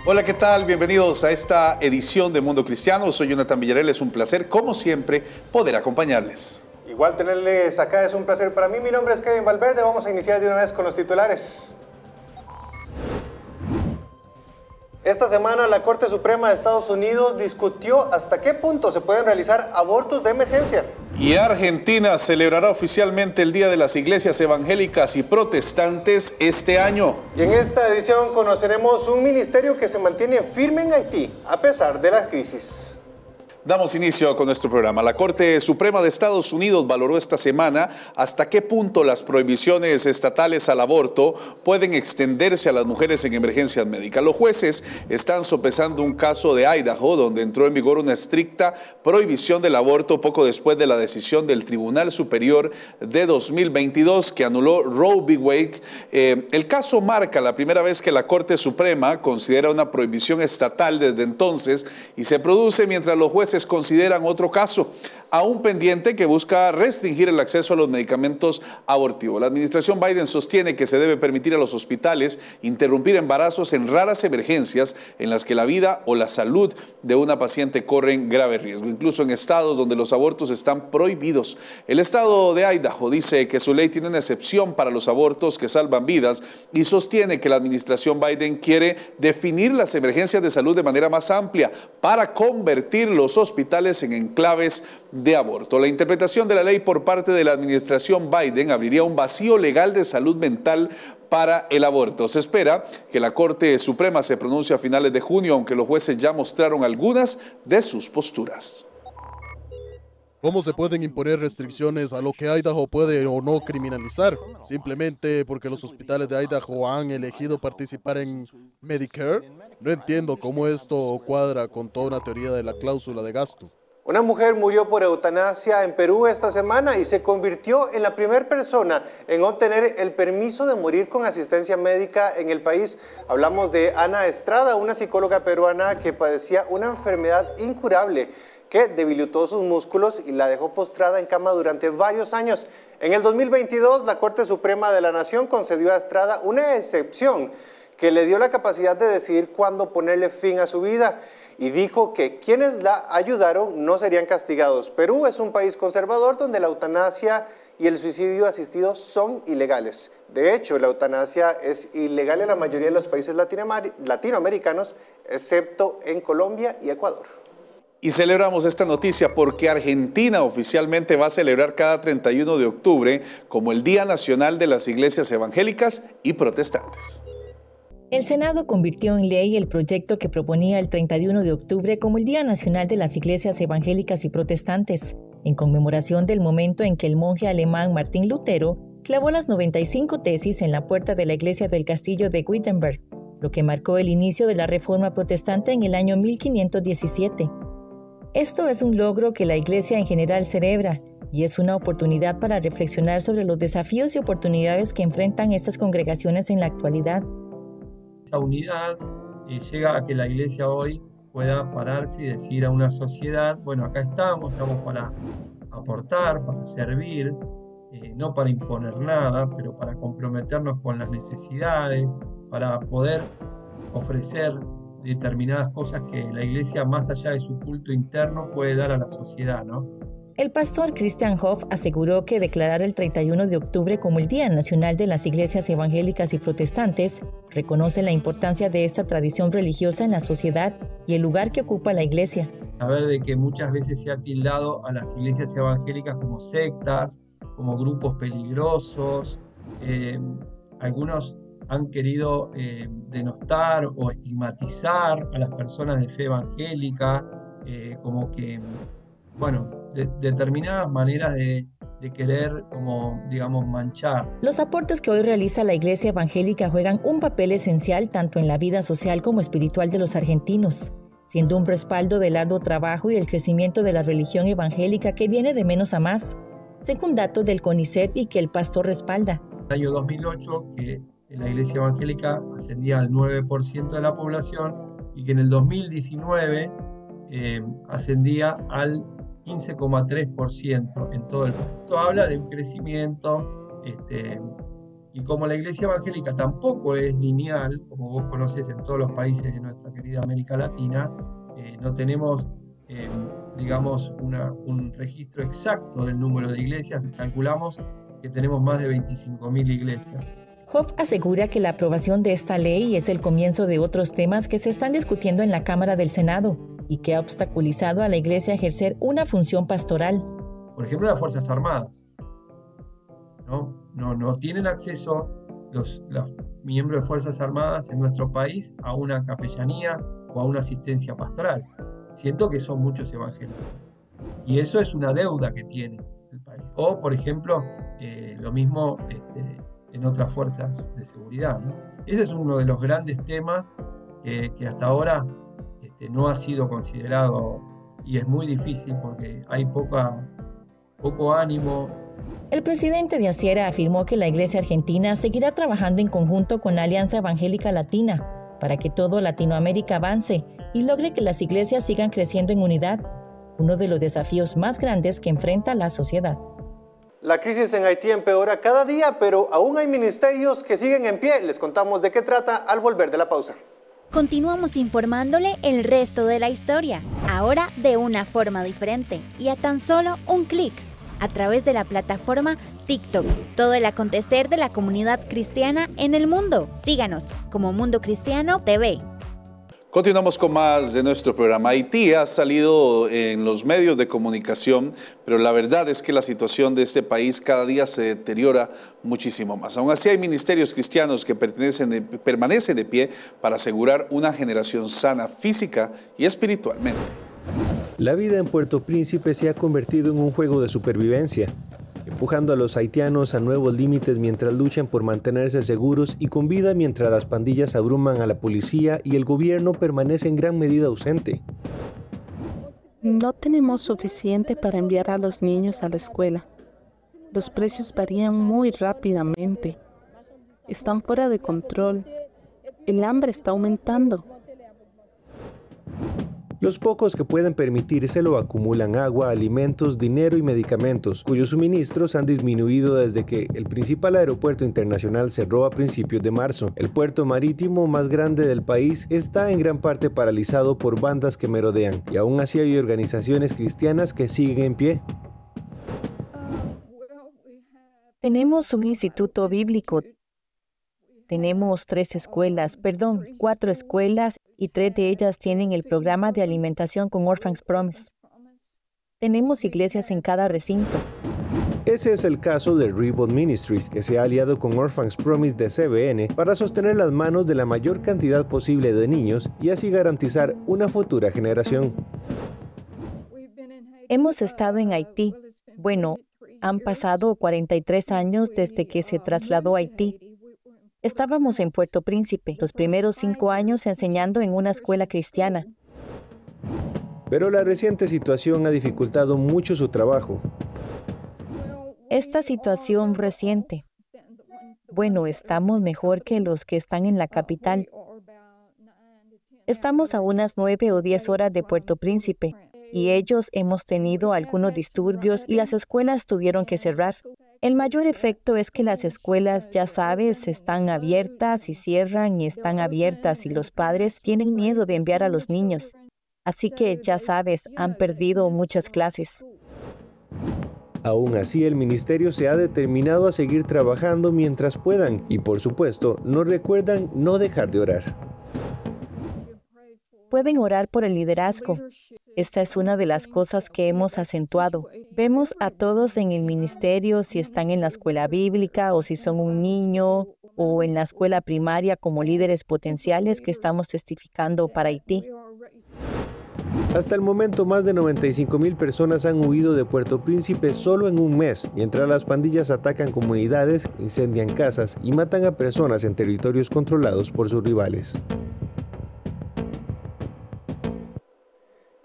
Hola, ¿qué tal? Bienvenidos a esta edición de Mundo Cristiano. Soy Jonathan Villarreal, es un placer, como siempre, poder acompañarles. Igual tenerles acá es un placer para mí. Mi nombre es Kevin Valverde. Vamos a iniciar de una vez con los titulares. Esta semana la Corte Suprema de Estados Unidos discutió hasta qué punto se pueden realizar abortos de emergencia. Y Argentina celebrará oficialmente el Día de las Iglesias Evangélicas y Protestantes este año. Y en esta edición conoceremos un ministerio que se mantiene firme en Haití a pesar de la crisis. Damos inicio con nuestro programa. La Corte Suprema de Estados Unidos valoró esta semana hasta qué punto las prohibiciones estatales al aborto pueden extenderse a las mujeres en emergencias médicas. Los jueces están sopesando un caso de Idaho donde entró en vigor una estricta prohibición del aborto poco después de la decisión del Tribunal Superior de 2022 que anuló Roe v. Wade. El caso marca la primera vez que la Corte Suprema considera una prohibición estatal desde entonces y se produce mientras los jueces consideran otro caso, aún pendiente, que busca restringir el acceso a los medicamentos abortivos. La administración Biden sostiene que se debe permitir a los hospitales interrumpir embarazos en raras emergencias en las que la vida o la salud de una paciente corren grave riesgo, incluso en estados donde los abortos están prohibidos. El estado de Idaho dice que su ley tiene una excepción para los abortos que salvan vidas y sostiene que la administración Biden quiere definir las emergencias de salud de manera más amplia para convertir los hospitales en enclaves de aborto. La interpretación de la ley por parte de la administración Biden abriría un vacío legal de salud mental para el aborto. Se espera que la Corte Suprema se pronuncie a finales de junio, aunque los jueces ya mostraron algunas de sus posturas. ¿Cómo se pueden imponer restricciones a lo que Idaho puede o no criminalizar? ¿Simplemente porque los hospitales de Idaho han elegido participar en Medicare? No entiendo cómo esto cuadra con toda una teoría de la cláusula de gasto. Una mujer murió por eutanasia en Perú esta semana y se convirtió en la primera persona en obtener el permiso de morir con asistencia médica en el país. Hablamos de Ana Estrada, una psicóloga peruana que padecía una enfermedad incurable que debilitó sus músculos y la dejó postrada en cama durante varios años. En el 2022, la Corte Suprema de la Nación concedió a Estrada una excepción que le dio la capacidad de decidir cuándo ponerle fin a su vida y dijo que quienes la ayudaron no serían castigados. Perú es un país conservador donde la eutanasia y el suicidio asistido son ilegales. De hecho, la eutanasia es ilegal en la mayoría de los países latinoamericanos, excepto en Colombia y Ecuador. Y celebramos esta noticia porque Argentina oficialmente va a celebrar cada 31 de octubre como el Día Nacional de las Iglesias Evangélicas y Protestantes. El Senado convirtió en ley el proyecto que proponía el 31 de octubre como el Día Nacional de las Iglesias Evangélicas y Protestantes, en conmemoración del momento en que el monje alemán Martín Lutero clavó las 95 tesis en la puerta de la iglesia del castillo de Wittenberg, lo que marcó el inicio de la Reforma Protestante en el año 1517. Esto es un logro que la iglesia en general celebra y es una oportunidad para reflexionar sobre los desafíos y oportunidades que enfrentan estas congregaciones en la actualidad. Esa unidad llega a que la iglesia hoy pueda pararse y decir a una sociedad, bueno, acá estamos para aportar, para servir, no para imponer nada, pero para comprometernos con las necesidades, para poder ofrecer determinadas cosas que la iglesia, más allá de su culto interno, puede dar a la sociedad, ¿no? El pastor Christian Hoff aseguró que declarar el 31 de octubre como el Día Nacional de las Iglesias Evangélicas y Protestantes reconoce la importancia de esta tradición religiosa en la sociedad y el lugar que ocupa la iglesia. Saber de que muchas veces se ha tildado a las iglesias evangélicas como sectas, como grupos peligrosos, algunos han querido denostar o estigmatizar a las personas de fe evangélica, como que, bueno, determinadas maneras de querer, como, digamos, manchar. Los aportes que hoy realiza la Iglesia Evangélica juegan un papel esencial tanto en la vida social como espiritual de los argentinos, siendo un respaldo del arduo trabajo y el crecimiento de la religión evangélica que viene de menos a más, según datos del CONICET y que el pastor respalda. En el año 2008, que la Iglesia Evangélica ascendía al 9% de la población y que en el 2019 ascendía al 15,3% en todo el país. Esto habla de un crecimiento Y como la iglesia evangélica tampoco es lineal, como vos conocés en todos los países de nuestra querida América Latina, no tenemos, digamos, un registro exacto del número de iglesias. Calculamos que tenemos más de 25.000 iglesias. Hoff asegura que la aprobación de esta ley es el comienzo de otros temas que se están discutiendo en la Cámara del Senado y que ha obstaculizado a la iglesia a ejercer una función pastoral. Por ejemplo, las Fuerzas Armadas. No tienen acceso los miembros de Fuerzas Armadas en nuestro país a una capellanía o a una asistencia pastoral. Siento que son muchos evangélicos. Y eso es una deuda que tiene el país. O, por ejemplo, lo mismo en otras fuerzas de seguridad, ¿no? Ese es uno de los grandes temas que hasta ahora no ha sido considerado, y es muy difícil porque hay poco ánimo. El presidente de Asiera afirmó que la Iglesia Argentina seguirá trabajando en conjunto con la Alianza Evangélica Latina para que todo Latinoamérica avance y logre que las iglesias sigan creciendo en unidad, uno de los desafíos más grandes que enfrenta la sociedad. La crisis en Haití empeora cada día, pero aún hay ministerios que siguen en pie. Les contamos de qué trata al volver de la pausa. Continuamos informándole el resto de la historia, ahora de una forma diferente y a tan solo un clic, a través de la plataforma TikTok. Todo el acontecer de la comunidad cristiana en el mundo. Síganos como Mundo Cristiano TV. Continuamos con más de nuestro programa. Haití ha salido en los medios de comunicación, pero la verdad es que la situación de este país cada día se deteriora muchísimo más. Aún así hay ministerios cristianos que permanecen de pie para asegurar una generación sana física y espiritualmente. La vida en Puerto Príncipe se ha convertido en un juego de supervivencia, empujando a los haitianos a nuevos límites mientras luchan por mantenerse seguros y con vida mientras las pandillas abruman a la policía y el gobierno permanece en gran medida ausente. No tenemos suficiente para enviar a los niños a la escuela. Los precios varían muy rápidamente. Están fuera de control. El hambre está aumentando. Los pocos que pueden permitírselo acumulan agua, alimentos, dinero y medicamentos, cuyos suministros han disminuido desde que el principal aeropuerto internacional cerró a principios de marzo. El puerto marítimo más grande del país está en gran parte paralizado por bandas que merodean, y aún así hay organizaciones cristianas que siguen en pie. Tenemos un instituto bíblico. Tenemos 4 escuelas y 3 de ellas tienen el programa de alimentación con Orphans Promise. Tenemos iglesias en cada recinto. Ese es el caso de Rebound Ministries, que se ha aliado con Orphans Promise de CBN para sostener las manos de la mayor cantidad posible de niños y así garantizar una futura generación. Hemos estado en Haití. Bueno, han pasado 43 años desde que se trasladó a Haití. Estábamos en Puerto Príncipe, los primeros 5 años enseñando en una escuela cristiana. Pero la reciente situación ha dificultado mucho su trabajo. Esta situación reciente. Bueno, estamos mejor que los que están en la capital. Estamos a unas 9 o 10 horas de Puerto Príncipe y ellos hemos tenido algunos disturbios y las escuelas tuvieron que cerrar. El mayor efecto es que las escuelas, ya sabes, están abiertas y cierran y están abiertas y los padres tienen miedo de enviar a los niños. Así que, ya sabes, han perdido muchas clases. Aún así, el ministerio se ha determinado a seguir trabajando mientras puedan y, por supuesto, nos recuerdan no dejar de orar. Pueden orar por el liderazgo. Esta es una de las cosas que hemos acentuado. Vemos a todos en el ministerio, si están en la escuela bíblica o si son un niño o en la escuela primaria como líderes potenciales que estamos testificando para Haití. Hasta el momento, más de 95,000 personas han huido de Puerto Príncipe solo en un mes, mientras las pandillas atacan comunidades, incendian casas y matan a personas en territorios controlados por sus rivales.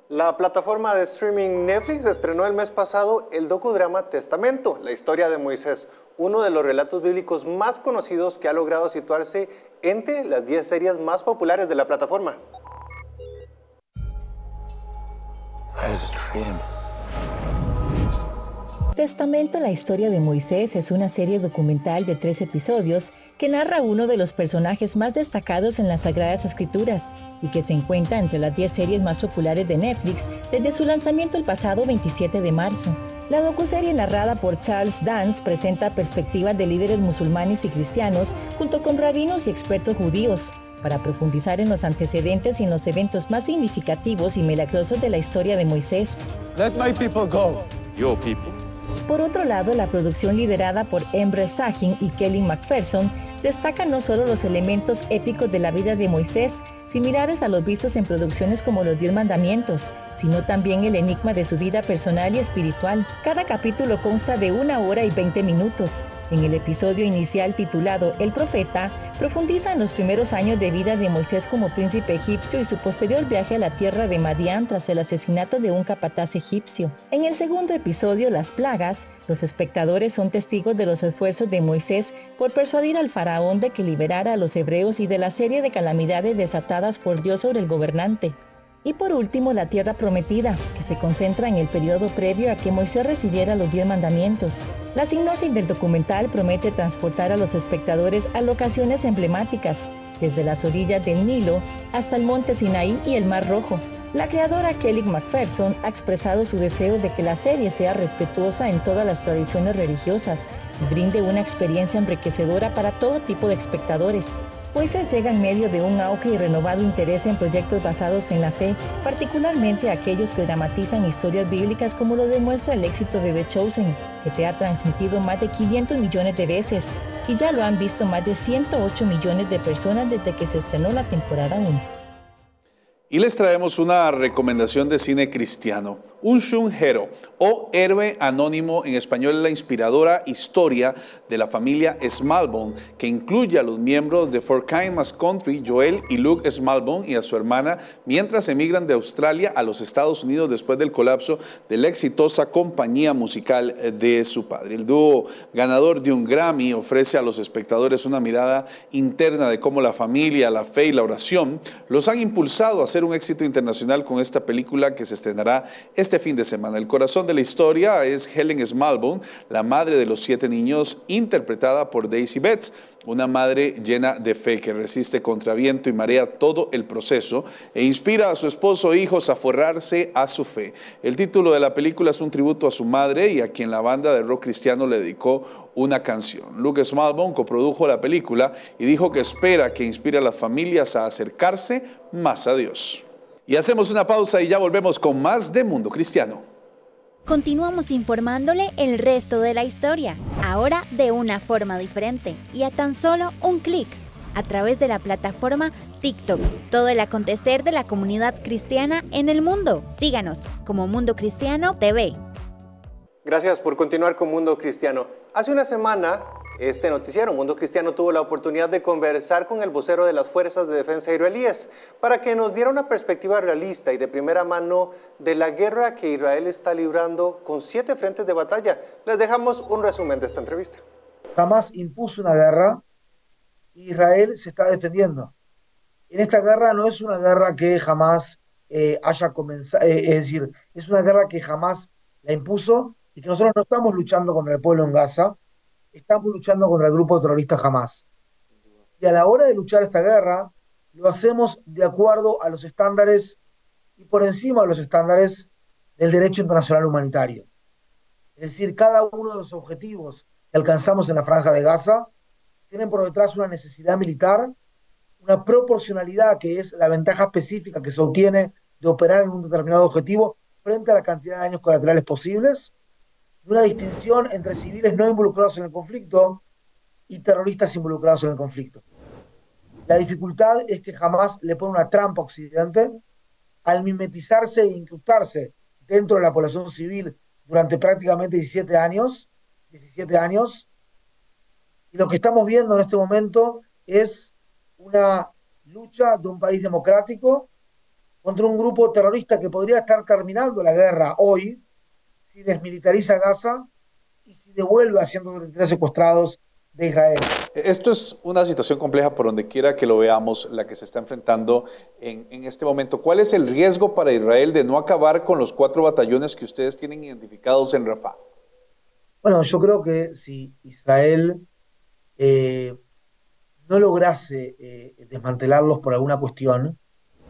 La plataforma de streaming Netflix estrenó el mes pasado el docudrama Testamento, la historia de Moisés, uno de los relatos bíblicos más conocidos que ha logrado situarse entre las 10 series más populares de la plataforma. Testamento, la historia de Moisés es una serie documental de 3 episodios que narra uno de los personajes más destacados en las Sagradas Escrituras y que se encuentra entre las 10 series más populares de Netflix desde su lanzamiento el pasado 27 de marzo. La docuserie narrada por Charles Dance presenta perspectivas de líderes musulmanes y cristianos junto con rabinos y expertos judíos para profundizar en los antecedentes y en los eventos más significativos y milagrosos de la historia de Moisés. Let my people go. Your people. Por otro lado, la producción liderada por Emre Sahin y Kelly McPherson destaca no solo los elementos épicos de la vida de Moisés, similares a los vistos en producciones como Los 10 Mandamientos, sino también el enigma de su vida personal y espiritual. Cada capítulo consta de 1 hora y 20 minutos. En el episodio inicial titulado El Profeta, profundiza en los primeros años de vida de Moisés como príncipe egipcio y su posterior viaje a la tierra de Madián tras el asesinato de un capataz egipcio. En el segundo episodio, Las Plagas, los espectadores son testigos de los esfuerzos de Moisés por persuadir al faraón de que liberara a los hebreos y de la serie de calamidades desatadas por Dios sobre el gobernante. Y por último, La Tierra Prometida, que se concentra en el periodo previo a que Moisés recibiera los 10 mandamientos. La sinopsis del documental promete transportar a los espectadores a locaciones emblemáticas, desde las orillas del Nilo hasta el monte Sinaí y el Mar Rojo. La creadora Kelly McPherson ha expresado su deseo de que la serie sea respetuosa en todas las tradiciones religiosas y brinde una experiencia enriquecedora para todo tipo de espectadores. Moisés llega en medio de un auge y renovado interés en proyectos basados en la fe, particularmente aquellos que dramatizan historias bíblicas como lo demuestra el éxito de The Chosen, que se ha transmitido más de 500 millones de veces y ya lo han visto más de 108 millones de personas desde que se estrenó la temporada 1. Y les traemos una recomendación de cine cristiano. Unsung Hero, o Héroe Anónimo, en español, es la inspiradora historia de la familia Smallbone, que incluye a los miembros de For Kindness Country, Joel y Luke Smallbone, y a su hermana, mientras emigran de Australia a los Estados Unidos después del colapso de la exitosa compañía musical de su padre. El dúo ganador de un Grammy ofrece a los espectadores una mirada interna de cómo la familia, la fe y la oración los han impulsado a hacer un éxito internacional con esta película que se estrenará este fin de semana. El corazón de la historia es Helen Smallbone, la madre de los 7 niños, interpretada por Daisy Betts, una madre llena de fe que resiste contra viento y marea todo el proceso e inspira a su esposo e hijos a aferrarse a su fe. El título de la película es un tributo a su madre y a quien la banda de rock cristiano le dedicó una canción. Luke Smallbone coprodujo la película y dijo que espera que inspire a las familias a acercarse más a Dios. Y hacemos una pausa y ya volvemos con más de Mundo Cristiano. Continuamos informándole el resto de la historia, ahora de una forma diferente y a tan solo un clic, a través de la plataforma TikTok. Todo el acontecer de la comunidad cristiana en el mundo. Síganos como Mundo Cristiano TV. Gracias por continuar con Mundo Cristiano. Hace una semana, este noticiero, Mundo Cristiano, tuvo la oportunidad de conversar con el vocero de las Fuerzas de Defensa israelíes para que nos diera una perspectiva realista y de primera mano de la guerra que Israel está librando con 7 frentes de batalla. Les dejamos un resumen de esta entrevista. Hamás impuso una guerra y Israel se está defendiendo. En esta guerra no es una guerra que jamás haya comenzado, es decir, es una guerra que jamás la impuso y que nosotros no estamos luchando contra el pueblo en Gaza, estamos luchando contra el grupo terrorista Hamás. Y a la hora de luchar esta guerra, lo hacemos de acuerdo a los estándares y por encima de los estándares del derecho internacional humanitario. Es decir, cada uno de los objetivos que alcanzamos en la Franja de Gaza tienen por detrás una necesidad militar, una proporcionalidad que es la ventaja específica que se obtiene de operar en un determinado objetivo frente a la cantidad de daños colaterales posibles, y una distinción entre civiles no involucrados en el conflicto y terroristas involucrados en el conflicto. La dificultad es que Hamás le pone una trampa a Occidente al mimetizarse e incrustarse dentro de la población civil durante prácticamente 17 años, y lo que estamos viendo en este momento es una lucha de un país democrático contra un grupo terrorista que podría estar terminando la guerra hoy si desmilitariza Gaza y si devuelve a 133 secuestrados de Israel. Esto es una situación compleja por donde quiera que lo veamos, la que se está enfrentando en este momento. ¿Cuál es el riesgo para Israel de no acabar con los 4 batallones que ustedes tienen identificados en Rafah? Bueno, yo creo que si Israel no lograse desmantelarlos por alguna cuestión,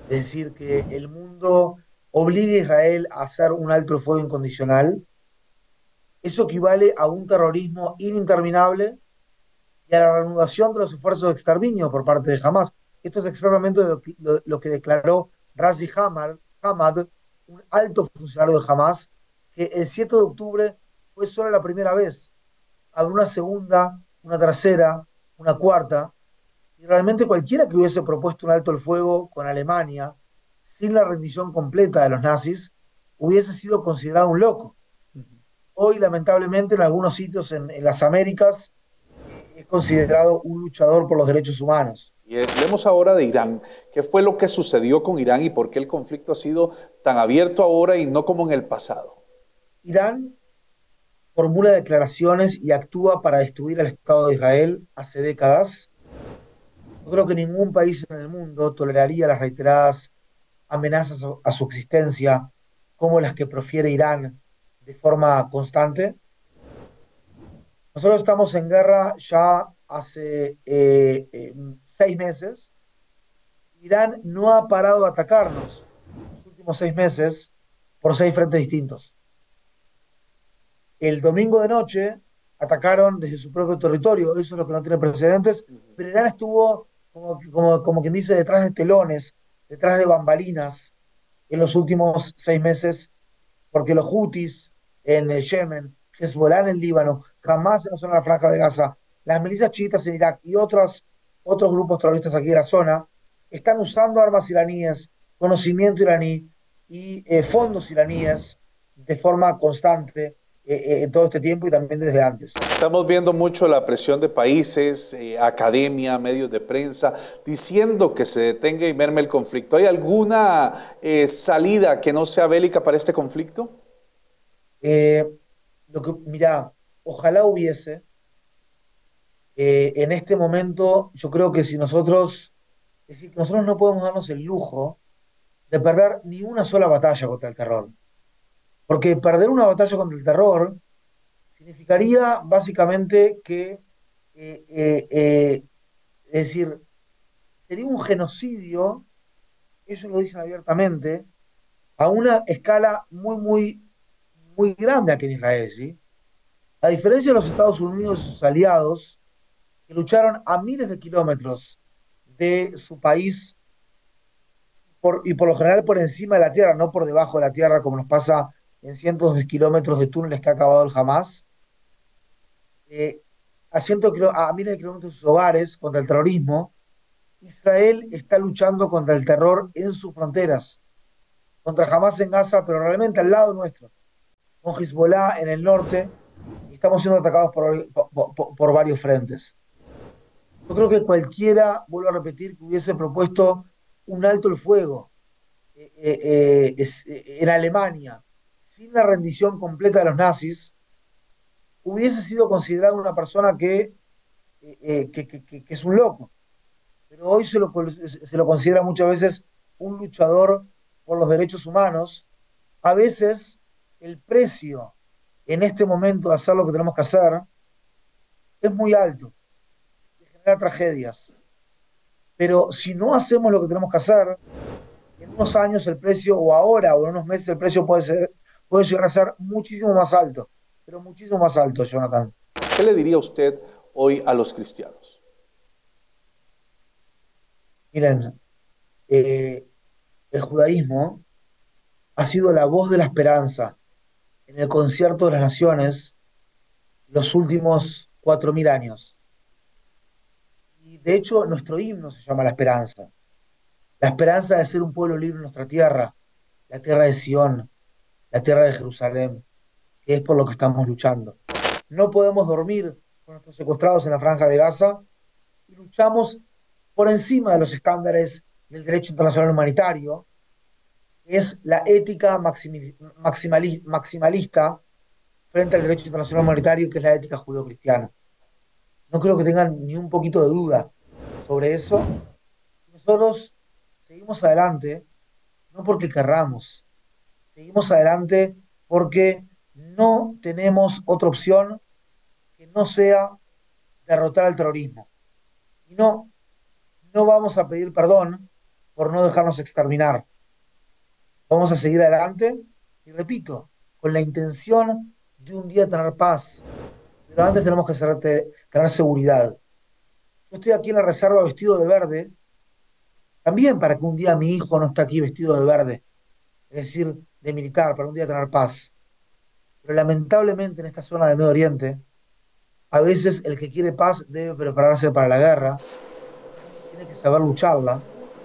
es decir, que el mundo obligue a Israel a hacer un alto el fuego incondicional, eso equivale a un terrorismo ininterminable y a la reanudación de los esfuerzos de exterminio por parte de Hamas. Esto es exactamente lo que declaró Razi Hamad, un alto funcionario de Hamas, que el 7 de octubre fue solo la primera vez. Habrá una segunda, una tercera, una cuarta, y realmente cualquiera que hubiese propuesto un alto el fuego con Alemania, sin la rendición completa de los nazis, hubiese sido considerado un loco. Hoy, lamentablemente, en algunos sitios en las Américas, es considerado un luchador por los derechos humanos. Y hablemos ahora de Irán. ¿Qué fue lo que sucedió con Irán y por qué el conflicto ha sido tan abierto ahora y no como en el pasado? Irán formula declaraciones y actúa para destruir al Estado de Israel hace décadas. No creo que ningún país en el mundo toleraría las reiteradas amenazas a su existencia como las que profiere Irán de forma constante. Nosotros estamos en guerra ya hace 6 meses. Irán no ha parado de atacarnos en los últimos 6 meses por 6 frentes distintos. El domingo de noche atacaron desde su propio territorio, eso es lo que no tiene precedentes, pero Irán estuvo, como quien dice, detrás de telones, detrás de bambalinas en los últimos 6 meses, porque los Houthis en Yemen, Hezbollah en el Líbano, Hamas en la zona de la Franja de Gaza, las milicias chiitas en Irak y otros grupos terroristas aquí de la zona, están usando armas iraníes, conocimiento iraní y fondos iraníes de forma constante en todo este tiempo y también desde antes. Estamos viendo mucho la presión de países, academia, medios de prensa, diciendo que se detenga y merme el conflicto. ¿Hay alguna salida que no sea bélica para este conflicto? Mirá, ojalá hubiese. En este momento, yo creo que si nosotros no podemos darnos el lujo de perder ni una sola batalla contra el terror. Porque perder una batalla contra el terror significaría básicamente que, es decir, sería un genocidio, ellos lo dicen abiertamente, a una escala muy grande aquí en Israel, ¿sí? A diferencia de los Estados Unidos y sus aliados, que lucharon a miles de kilómetros de su país y por lo general por encima de la tierra, no por debajo de la tierra, como nos pasa en cientos de kilómetros de túneles que ha acabado el Hamas, a miles de kilómetros de sus hogares contra el terrorismo. Israel está luchando contra el terror en sus fronteras, contra Hamas en Gaza, pero realmente al lado nuestro, con Hezbollah en el norte, y estamos siendo atacados por varios frentes. Yo creo que cualquiera, vuelvo a repetir, que hubiese propuesto un alto el fuego en Alemania, sin la rendición completa de los nazis, hubiese sido considerado una persona que es un loco. Pero hoy se lo considera muchas veces un luchador por los derechos humanos. A veces el precio en este momento de hacer lo que tenemos que hacer es muy alto, genera tragedias. Pero si no hacemos lo que tenemos que hacer, en unos años el precio, o ahora, o en unos meses el precio puede llegar a ser muchísimo más alto, pero muchísimo más alto, Jonathan. ¿Qué le diría usted hoy a los cristianos? Miren, el judaísmo ha sido la voz de la esperanza en el concierto de las naciones los últimos 4000 años. Y de hecho, nuestro himno se llama La Esperanza. La esperanza de ser un pueblo libre en nuestra tierra, la tierra de Sion, la tierra de Jerusalén, que es por lo que estamos luchando. No podemos dormir con nuestros secuestrados en la Franja de Gaza y luchamos por encima de los estándares del derecho internacional humanitario, que es la ética maximalista frente al derecho internacional humanitario, que es la ética judeocristiana. No creo que tengan ni un poquito de duda sobre eso. Nosotros seguimos adelante, no porque querramos, seguimos adelante porque no tenemos otra opción que no sea derrotar al terrorismo. Y no vamos a pedir perdón por no dejarnos exterminar. Vamos a seguir adelante y repito, con la intención de un día tener paz. Pero antes tenemos que tener seguridad. Yo estoy aquí en la reserva vestido de verde, también para que un día mi hijo no esté aquí vestido de verde, es decir, de militar, para un día tener paz. Pero lamentablemente en esta zona del Medio Oriente, a veces el que quiere paz debe prepararse para la guerra, tiene que saber lucharla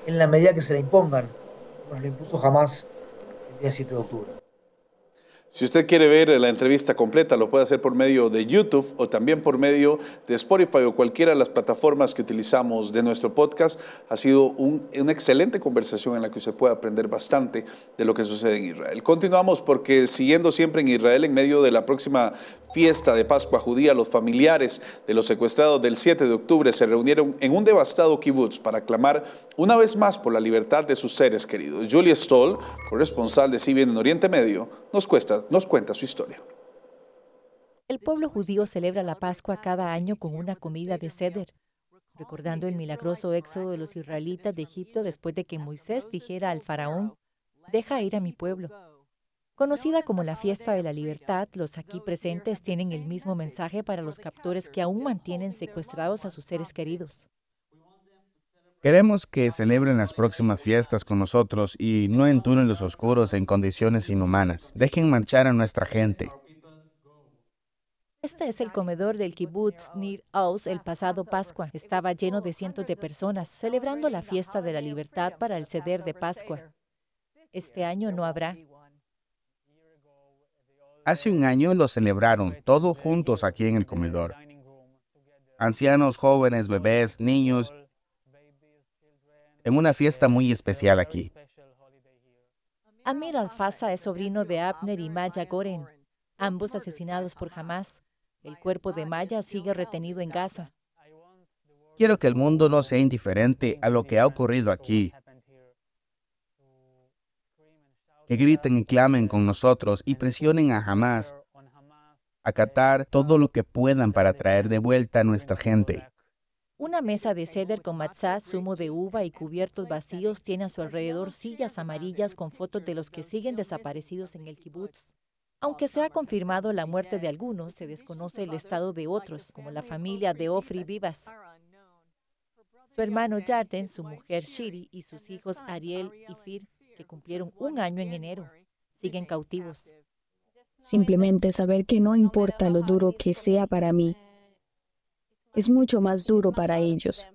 en la medida que se la impongan, como nos la impuso Hamás el día 7 de octubre. Si usted quiere ver la entrevista completa, lo puede hacer por medio de YouTube o también por medio de Spotify o cualquiera de las plataformas que utilizamos de nuestro podcast. Ha sido una excelente conversación en la que usted puede aprender bastante de lo que sucede en Israel. Continuamos porque siguiendo siempre en Israel, en medio de la próxima fiesta de Pascua judía, los familiares de los secuestrados del 7 de octubre se reunieron en un devastado kibutz para clamar una vez más por la libertad de sus seres queridos. Julie Stoll, corresponsal de CBN en Oriente Medio, nos cuenta su historia. El pueblo judío celebra la Pascua cada año con una comida de Seder, recordando el milagroso éxodo de los israelitas de Egipto después de que Moisés dijera al faraón, «Deja ir a mi pueblo». Conocida como la Fiesta de la Libertad, los aquí presentes tienen el mismo mensaje para los captores que aún mantienen secuestrados a sus seres queridos. Queremos que celebren las próximas fiestas con nosotros y no en túneles oscuros en condiciones inhumanas. Dejen marchar a nuestra gente. Este es el comedor del kibutz Nir Oz el pasado Pascua. Estaba lleno de cientos de personas celebrando la Fiesta de la Libertad para el Seder de Pascua. Este año no habrá. Hace un año lo celebraron, todos juntos aquí en el comedor. Ancianos, jóvenes, bebés, niños, en una fiesta muy especial aquí. Amir Al-Fasa es sobrino de Abner y Maya Goren, ambos asesinados por Hamás. El cuerpo de Maya sigue retenido en Gaza. Quiero que el mundo no sea indiferente a lo que ha ocurrido aquí. Que griten y clamen con nosotros y presionen a Hamás a acatar todo lo que puedan para traer de vuelta a nuestra gente. Una mesa de ceder con matzá, zumo de uva y cubiertos vacíos tiene a su alrededor sillas amarillas con fotos de los que siguen desaparecidos en el kibutz. Aunque se ha confirmado la muerte de algunos, se desconoce el estado de otros, como la familia de Ofri Vivas. Su hermano Yarden, su mujer Shiri y sus hijos Ariel y Fir, que cumplieron un año en enero, siguen cautivos. Simplemente saber que no importa lo duro que sea para mí, es mucho más duro para ellos.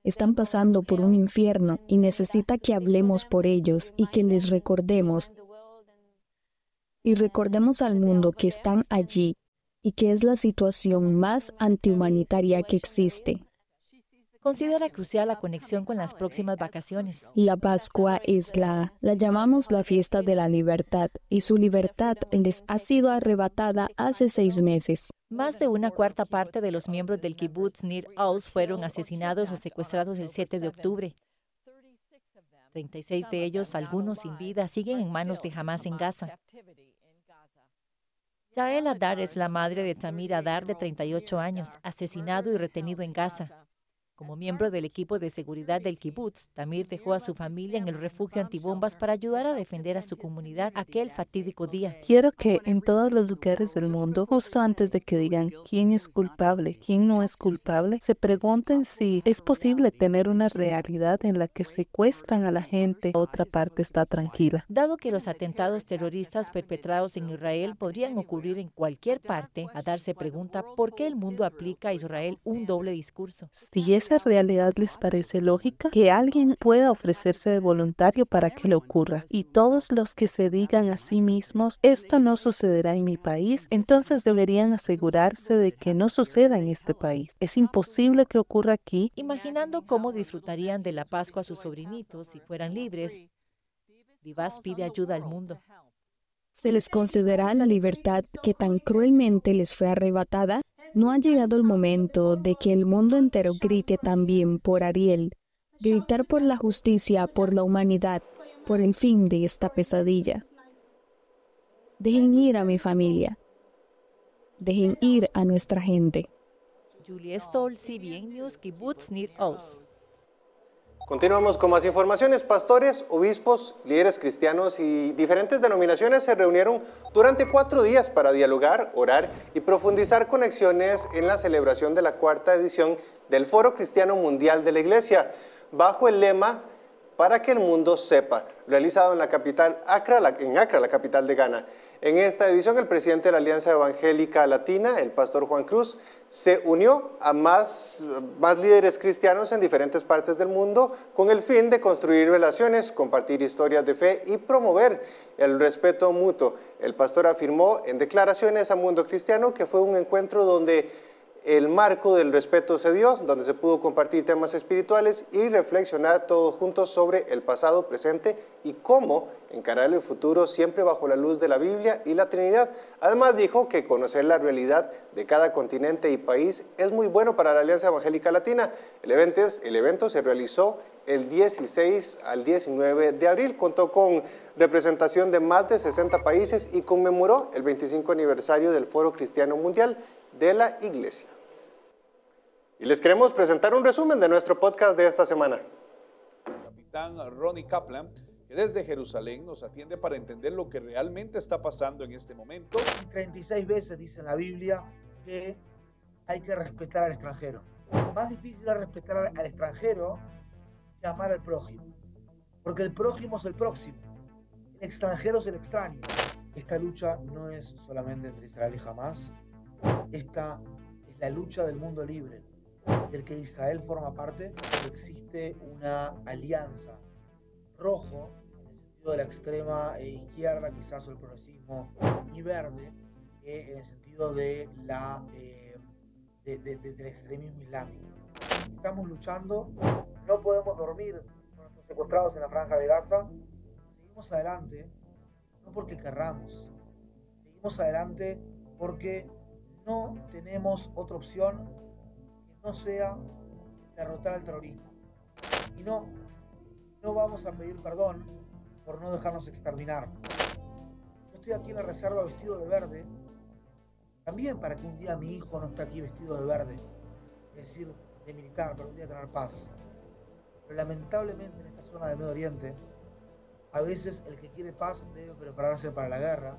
Están pasando por un infierno y necesita que hablemos por ellos y que les recordemos. Y recordemos al mundo que están allí y que es la situación más antihumanitaria que existe. Considera crucial la conexión con las próximas vacaciones. La Pascua es la llamamos la fiesta de la libertad, y su libertad les ha sido arrebatada hace 6 meses. Más de una cuarta parte de los miembros del kibutz Nir Oz fueron asesinados o secuestrados el 7 de octubre. 36 de ellos, algunos sin vida, siguen en manos de Hamás en Gaza. Yael Adar es la madre de Tamir Adar, de 38 años, asesinado y retenido en Gaza. Como miembro del equipo de seguridad del kibutz, Tamir dejó a su familia en el refugio antibombas para ayudar a defender a su comunidad aquel fatídico día. Quiero que en todos los lugares del mundo, justo antes de que digan quién es culpable, quién no es culpable, se pregunten si es posible tener una realidad en la que secuestran a la gente, otra parte está tranquila. Dado que los atentados terroristas perpetrados en Israel podrían ocurrir en cualquier parte, Adar se pregunta por qué el mundo aplica a Israel un doble discurso. Si esa realidad les parece lógica, que alguien pueda ofrecerse de voluntario para que le ocurra. Y todos los que se digan a sí mismos, esto no sucederá en mi país, entonces deberían asegurarse de que no suceda en este país. Es imposible que ocurra aquí. Imaginando cómo disfrutarían de la Pascua sus sobrinitos si fueran libres, Vivas pide ayuda al mundo. ¿Se les concederá la libertad que tan cruelmente les fue arrebatada? ¿No ha llegado el momento de que el mundo entero grite también por Ariel, gritar por la justicia, por la humanidad, por el fin de esta pesadilla? Dejen ir a mi familia. Dejen ir a nuestra gente. Julie Stoll, CBN News, Kibbutz Nir Oz. Continuamos con más informaciones. Pastores, obispos, líderes cristianos y diferentes denominaciones se reunieron durante 4 días para dialogar, orar y profundizar conexiones en la celebración de la 4ª edición del Foro Cristiano Mundial de la Iglesia, bajo el lema "Para que el mundo sepa", realizado en la capital Accra, la capital de Ghana. En esta edición, el presidente de la Alianza Evangélica Latina, el pastor Juan Cruz, se unió a más líderes cristianos en diferentes partes del mundo con el fin de construir relaciones, compartir historias de fe y promover el respeto mutuo. El pastor afirmó en declaraciones a Mundo Cristiano que fue un encuentro donde el marco del respeto se dio, donde se pudo compartir temas espirituales y reflexionar todos juntos sobre el pasado, presente y cómo encarar el futuro siempre bajo la luz de la Biblia y la Trinidad. Además dijo que conocer la realidad de cada continente y país es muy bueno para la Alianza Evangélica Latina. El evento se realizó el 16 al 19 de abril, contó con representación de más de 60 países y conmemoró el 25 aniversario del Foro Cristiano Mundial de la Iglesia. Y les queremos presentar un resumen de nuestro podcast de esta semana. Capitán Ronnie Kaplan, que desde Jerusalén nos atiende para entender lo que realmente está pasando en este momento. 36 veces dice en la Biblia que hay que respetar al extranjero. Más difícil es respetar al extranjero que amar al prójimo, porque el prójimo es el próximo, el extranjero es el extraño. Esta lucha no es solamente entre Israel y Hamás. Esta es la lucha del mundo libre, del que Israel forma parte, pero existe una alianza rojo, en el sentido de la extrema izquierda, quizás, o el progresismo, y verde, en el sentido de del extremismo islámico. Estamos luchando, no podemos dormir con nuestros secuestrados en la Franja de Gaza. Seguimos adelante, no porque querramos, seguimos adelante porque no tenemos otra opción que no sea derrotar al terrorismo. Y no vamos a pedir perdón por no dejarnos exterminar. Yo estoy aquí en la reserva vestido de verde, también para que un día mi hijo no esté aquí vestido de verde, es decir, de militar, para un día tener paz. Pero lamentablemente en esta zona del Medio Oriente, a veces el que quiere paz debe prepararse para la guerra.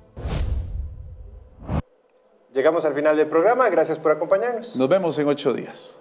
Llegamos al final del programa, gracias por acompañarnos. Nos vemos en 8 días.